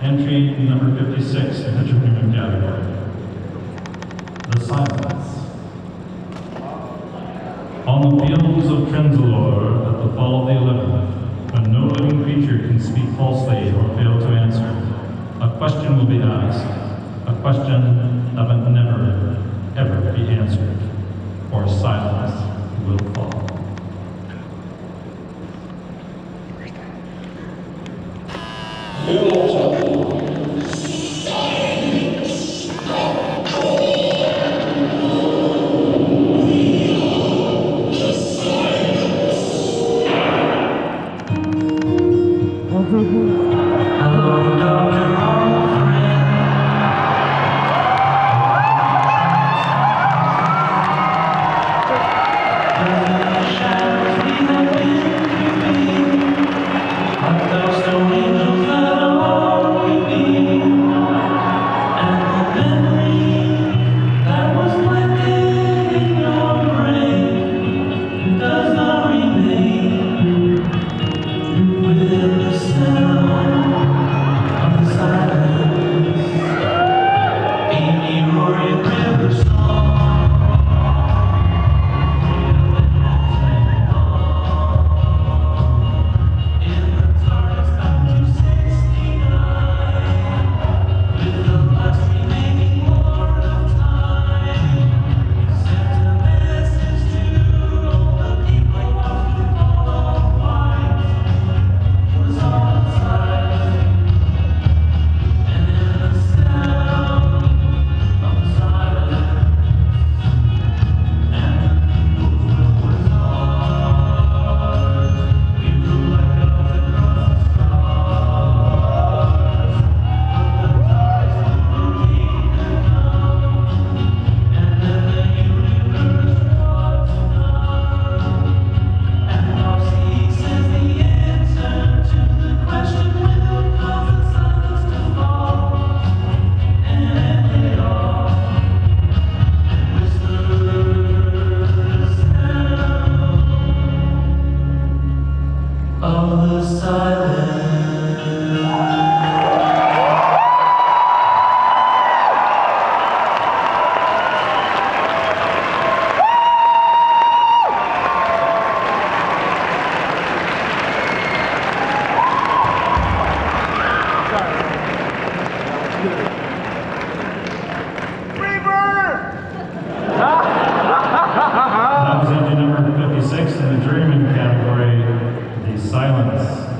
Entry number 56 in the Journeyman category. The Silence. On the fields of Trenzalore at the fall of the 11th, when no living creature can speak falsely or fail to answer, a question will be asked, a question that will never, ever be answered, or silence will fall.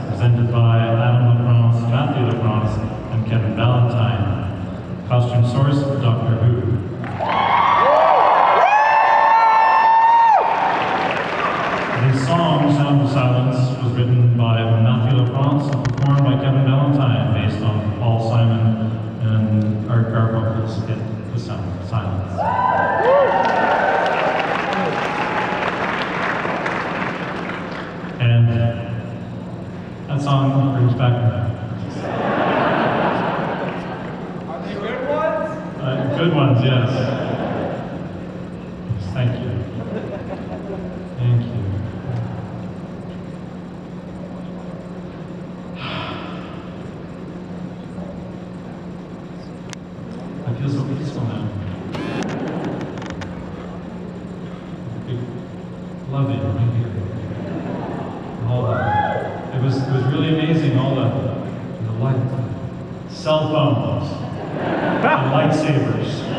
Presented by Adam Lafrance, Mathew Lafrance, and Kevin Valentine. Costume source, Doctor Who. The song, Sound of Silence, was written by Mathew Lafrance and performed by Kevin Valentine, based on Paul Simon and Art Garfunkel's skit, The Sound of Silence. And that song brings back memories. Are they good ones? Good ones, yes. Thank you. Thank you. I feel so peaceful now. Love it right here. All that. It was really amazing, all the light, cell phones, and lightsabers.